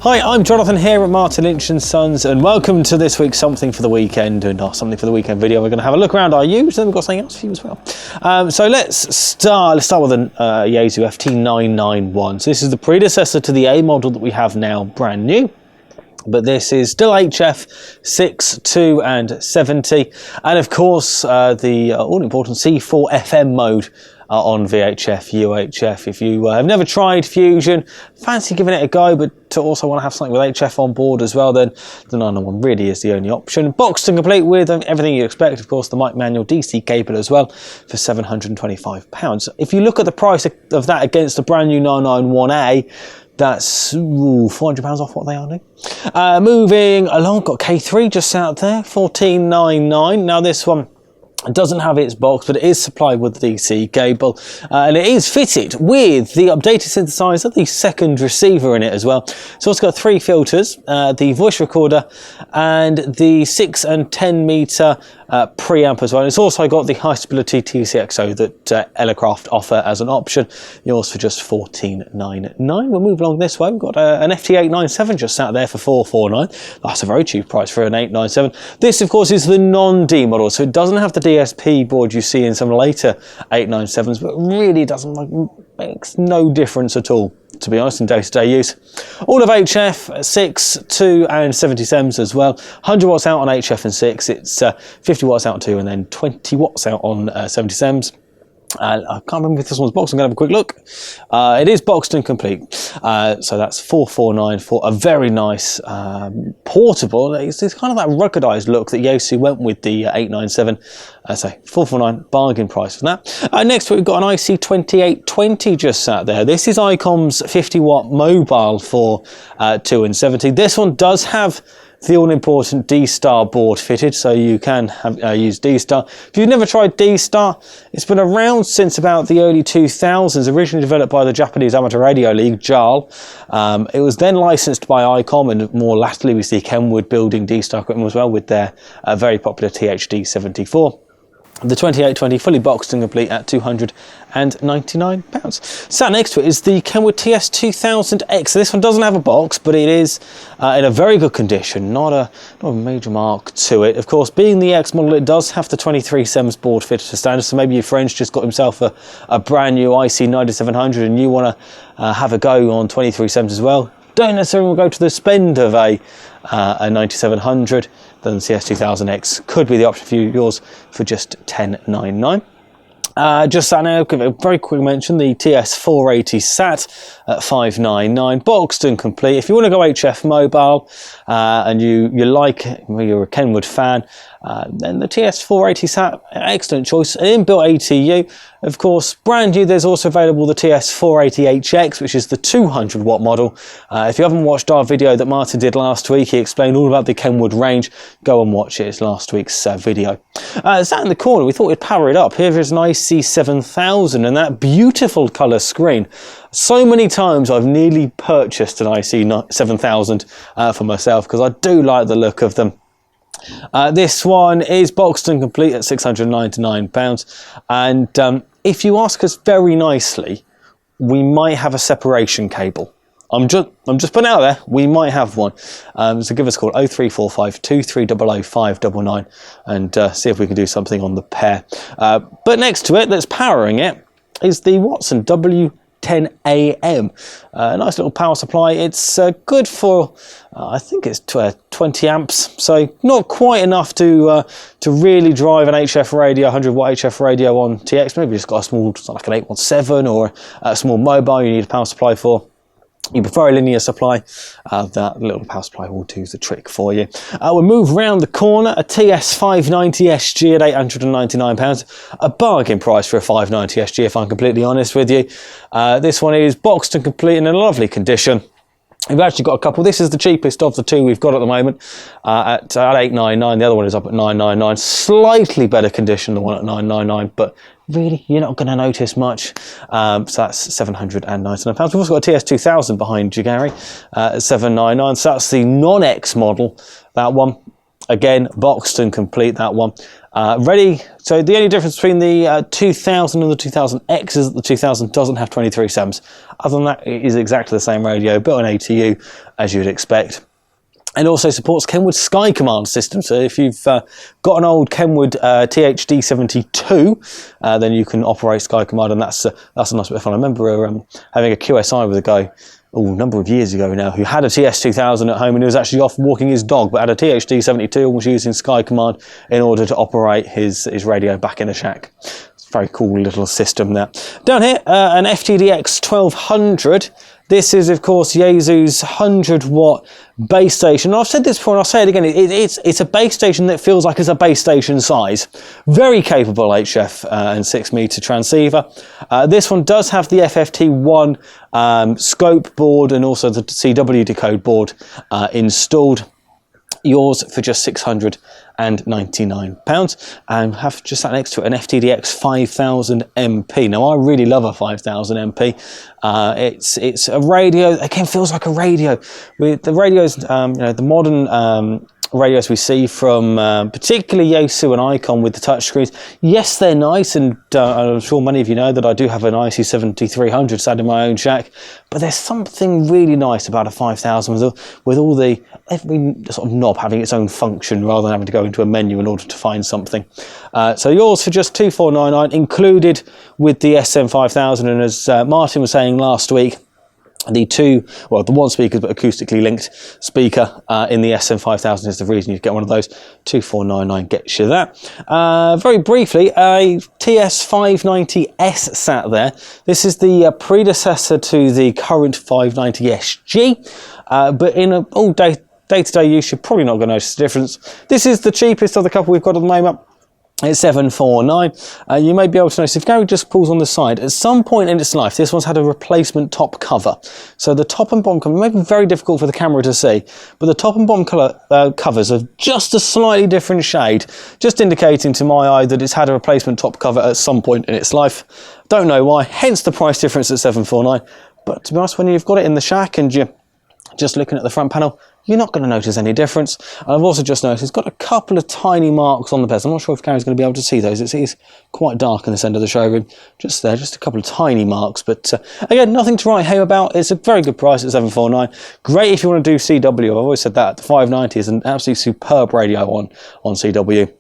Hi, I'm Jonathan here at Martin Lynch & Sons, and welcome to this week's Something for the Weekend and our Something for the Weekend video. We're going to have a look around our used, and we've got something else for you as well. So let's start with an Yaesu FT991. So this is the predecessor to the A model that we have now, brand new. But this is still HF 6, 2 and 70, and of course the all-important C4 FM mode on VHF, UHF. If you have never tried Fusion, fancy giving it a go, but to also want to have something with HF on board as well, then the 991 really is the only option. Boxed and complete with everything you expect, of course, the mic manual DC cable as well for £725. If you look at the price of that against the brand new 991A, that's £400 off what they are now. Moving along, got K3 just out there, $14.99. Now this one doesn't have its box, but it is supplied with the DC cable, and it is fitted with the updated synthesizer, the second receiver in it as well. It's also got 3 filters, the voice recorder, and the 6 and 10 meter preamp as well. And it's also got the high stability TCXO that Elecraft offer as an option, yours for just $14.99. We'll move along this way. We've got an FT897 just sat there for $449. That's a very cheap price for an 897. This, of course, is the non-D model, so it doesn't have the DSP board you see in some later 897s, but really makes no difference at all, to be honest, in day-to-day use. All of HF 6, 2 and 70 SEMs as well. 100 watts out on HF and 6, it's 50 watts out on 2 and then 20 watts out on 70 SEMs. I can't remember if this one's boxed. I'm going to have a quick look. It is boxed and complete. So that's $449 for a very nice portable. It's kind of that ruggedized look that Yaesu went with the 897. So $449, bargain price for that. Next we've got an IC2820 just sat there. This is ICOM's 50 watt mobile for 2 and 70. This one does have the all-important D-Star board fitted, so you can use D-Star. If you've never tried D-Star, it's been around since about the early 2000s, originally developed by the Japanese Amateur Radio League, JAL. It was then licensed by ICOM, and more latterly we see Kenwood building D-Star equipment as well with their very popular THD74. The 2820 fully boxed and complete at £299. Sat next to it is the Kenwood TS2000X. So this one doesn't have a box, but it is in a very good condition, not a major mark to it. Of course, being the X model, it does have the 23 SEMs board fitted to standard, so maybe your friend's just got himself a brand new IC9700 and you want to have a go on 23 SEMs as well. Don't necessarily go to the spend of a 9700, then the CS2000X could be the option for yours for just $10.99. Just sat now, give it a very quick mention, the TS480 sat at $599, boxed and complete. If you want to go HF mobile and you like it, you're a Kenwood fan, then the TS480 sat, excellent choice. An inbuilt ATU, of course, brand new. There's also available the TS480HX, which is the 200 watt model. If you haven't watched our video that Martin did last week, he explained all about the Kenwood range. Go and watch it, it's last week's video. Sat in the corner, we thought we'd power it up. Here is an IC7000 and that beautiful colour screen. So many times I've nearly purchased an IC7000 for myself because I do like the look of them. This one is boxed and complete at £699, and if you ask us very nicely, we might have a separation cable. I'm just putting it out there, we might have one. So give us a call 0345 2300 599 and see if we can do something on the pair. But next to it, that's powering it, is the Watson W10AM. A nice little power supply. It's good for, I think it's 20 amps, so not quite enough to really drive an HF radio, 100 watt HF radio on TX. Maybe just got a small, like an 817 or a small mobile you need a power supply for. You prefer a linear supply, that little power supply will do the trick for you. We'll move round the corner, a TS590 SG at £899, a bargain price for a 590 SG if I'm completely honest with you. This one is boxed and complete in a lovely condition. We've actually got a couple. This is the cheapest of the two we've got at the moment at $899. The other one is up at $999. Slightly better condition than the one at $999, but really, you're not going to notice much. So that's £799. We've also got a TS2000 behind you, Gary, at $799. So that's the non-X model, that one. Again, boxed and complete, that one. Ready. So the only difference between the 2000 and the 2000X is that the 2000 doesn't have 23 SEMs. Other than that, it is exactly the same radio, built on ATU as you'd expect. And also supports Kenwood Sky Command system. So if you've got an old Kenwood THD72, then you can operate Sky Command, and that's a nice bit of fun. I remember having a QSI with a guy a number of years ago now who had a TS2000 at home, and he was actually off walking his dog, but had a THD72 and was using Sky Command in order to operate his radio back in the shack. It's a very cool little system there. Down here, an FTDX 1200. This is, of course, Yaesu's 100-watt base station. And I've said this before, and I'll say it again. It's a base station that feels like it's a base station size. Very capable HF and 6-meter transceiver. This one does have the FFT1 scope board and also the CW decode board installed. Yours for just £699, and have just sat next to it an FTDX 5000 MP. Now I really love a 5000 MP. It's a radio, again, feels like a radio. With the radios, the modern radios we see from particularly Yaesu and Icon with the touchscreens. Yes, they're nice, and I'm sure many of you know that I do have an IC7300 sat in my own shack, but there's something really nice about a 5000 with all the every sort of knob having its own function rather than having to go into a menu in order to find something. So yours for just £2499, included with the SM5000, and as Martin was saying last week, the one speaker but acoustically linked speaker in the SM5000 is the reason you get one of those. 2499 gets you that. Very briefly, a TS590S sat there. This is the predecessor to the current 590SG, but in all day-to-day use, you're probably not going to notice the difference. This is the cheapest of the couple we've got at the moment. It's $749. You may be able to notice if Gary just pulls on the side, at some point in its life, this one's had a replacement top cover. So the top and bottom cover may be very difficult for the camera to see, but the top and bottom covers are just a slightly different shade, just indicating to my eye that it's had a replacement top cover at some point in its life. Don't know why, hence the price difference at $749. But to be honest, when you've got it in the shack and you're just looking at the front panel, you're not going to notice any difference. And I've also just noticed it's got a couple of tiny marks on the bezel. I'm not sure if Gary's going to be able to see those. It's quite dark in this end of the showroom. Just there, just a couple of tiny marks. But again, nothing to write home about. It's a very good price at $749. Great if you want to do CW. I've always said that. The 590 is an absolutely superb radio on CW.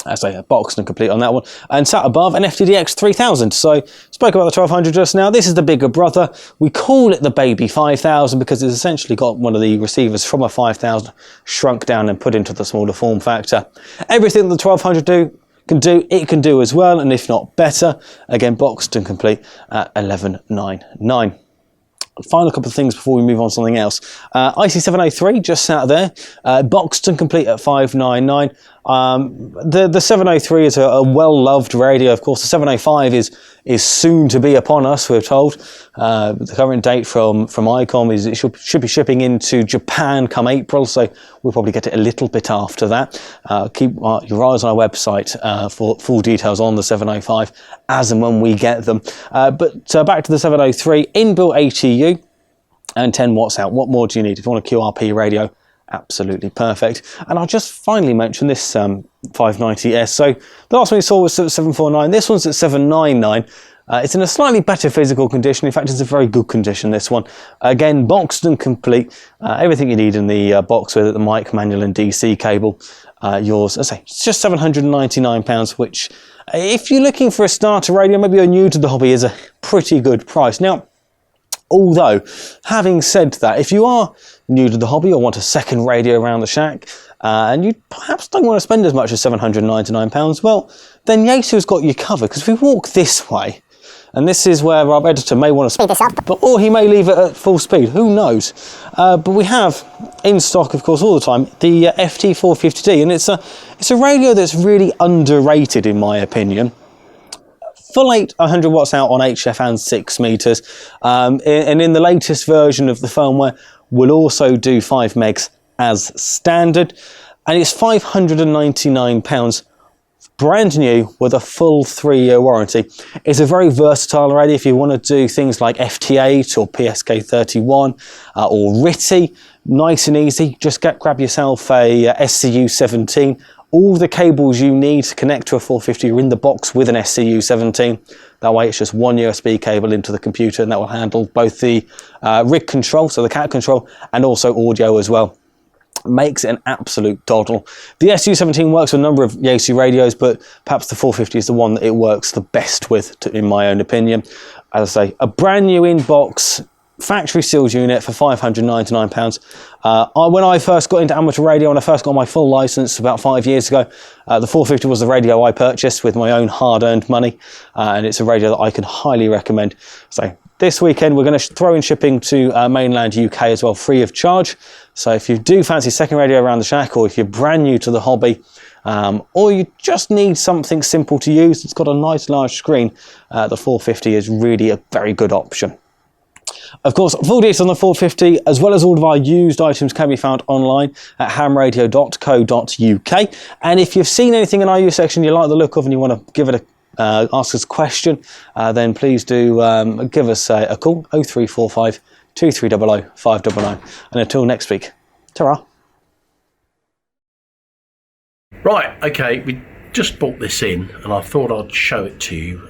As I say, boxed and complete on that one. And sat above an FTDX 3000. So, spoke about the 1200 just now. This is the bigger brother. We call it the baby 5000 because it's essentially got one of the receivers from a 5000 shrunk down and put into the smaller form factor. Everything that the 1200 it can do as well, and if not better. Again, boxed and complete at $1199. Final couple of things before we move on to something else. IC703 just sat there, boxed and complete at $599. The 703 is a well-loved radio. Of course, the 705 is soon to be upon us, we're told. The current date from ICOM is it should be shipping into Japan come April, so we'll probably get it a little bit after that. Keep your eyes on our website for full details on the 705 as and when we get them. But back to the 703, inbuilt ATU and 10 watts out. What more do you need? If you want a QRP radio, absolutely perfect. And I'll just finally mention this 590S. So the last one we saw was at $749. This one's at $799. It's in a slightly better physical condition. In fact, it's a very good condition, this one. Again, boxed and complete. Everything you need in the box with it, the mic, manual and DC cable. Yours, as I say, it's just £799, which, if you're looking for a starter radio, maybe you're new to the hobby, is a pretty good price. Now, although, having said that, if you are new to the hobby or want a second radio around the shack, and you perhaps don't want to spend as much as £799, well, then Yaesu's got you covered, because if we walk this way, and this is where our editor may want to speed this up, or he may leave it at full speed, who knows. But we have in stock, of course, all the time, the FT450D, and it's a radio that's really underrated in my opinion. Full 100 watts out on HF and 6 meters, and in the latest version of the firmware, we'll also do 5 megs as standard, and it's £599, brand new with a full 3-year warranty. It's a very versatile radio if you want to do things like FT8 or PSK31 or RTTY, nice and easy. Just grab yourself a SCU17 All the cables you need to connect to a 450 are in the box with an SCU17. That way it's just one USB cable into the computer, and that will handle both the rig control, so the cat control, and also audio as well. Makes it an absolute doddle. The SU17 works with a number of Yaesu radios, but perhaps the 450 is the one that it works the best with, in my own opinion. As I say, a brand new in-box factory sealed unit for £599. When I first got into amateur radio, when I first got my full license about 5 years ago, the 450 was the radio I purchased with my own hard-earned money, and it's a radio that I can highly recommend. So this weekend we're going to throw in shipping to mainland UK as well, free of charge. So if you do fancy a second radio around the shack, or if you're brand new to the hobby, or you just need something simple to use, it's got a nice large screen, the 450 is really a very good option. Of course, full details on the 450, as well as all of our used items, can be found online at hamradio.co.uk. And if you've seen anything in our used section you like the look of and you want to give it ask us a question, then please do give us a call, 0345 2300 599. And until next week, ta-ra. Right, okay, we just bought this in and I thought I'd show it to you.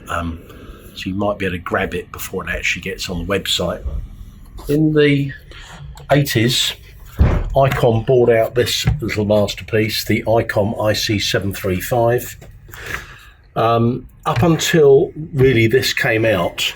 So you might be able to grab it before it actually gets on the website. In the 80s, ICOM bought out this little masterpiece, the ICOM IC735. Up until really this came out,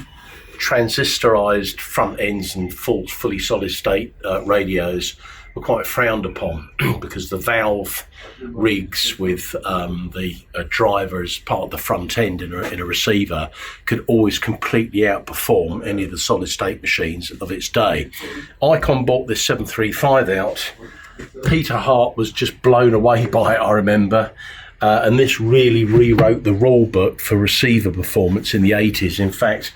transistorized front ends and fully solid state radios were quite frowned upon because the valve rigs with the driver as part of the front end in a receiver could always completely outperform any of the solid state machines of its day. ICOM bought this 735 out. Peter Hart was just blown away by it, I remember. And this really rewrote the rule book for receiver performance in the 80s. In fact,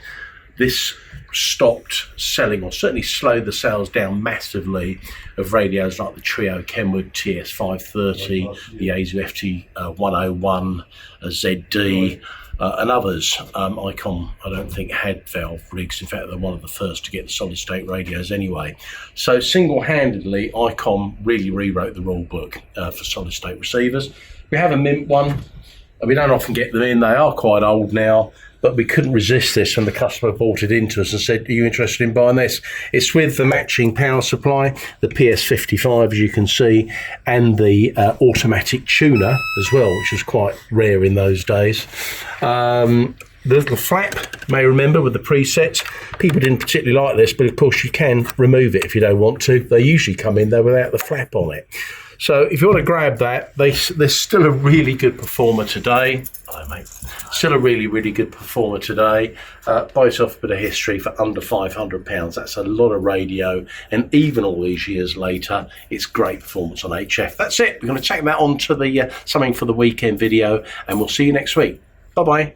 this stopped selling, or certainly slowed the sales down massively, of radios like the Trio Kenwood TS530, the Yaesu FT101, ZD, and others. ICOM, I don't think, had valve rigs. In fact, they're one of the first to get the solid state radios anyway. So single-handedly, ICOM really rewrote the rule book for solid state receivers. We have a mint one. We don't often get them in. They are quite old now, but we couldn't resist this when the customer brought it into us and said, are you interested in buying this? It's with the matching power supply, the PS55, as you can see, and the automatic tuner as well, which was quite rare in those days. The little flap, you may remember, with the presets. People didn't particularly like this, but of course you can remove it if you don't want to. They usually come in there without the flap on it. So if you want to grab that, they're still a really good performer today. Hello, mate. Still a really, really good performer today. Buy yourself a bit of history for under £500. That's a lot of radio. And even all these years later, it's great performance on HF. That's it. We're going to check that on to the Something for the Weekend video, and we'll see you next week. Bye-bye.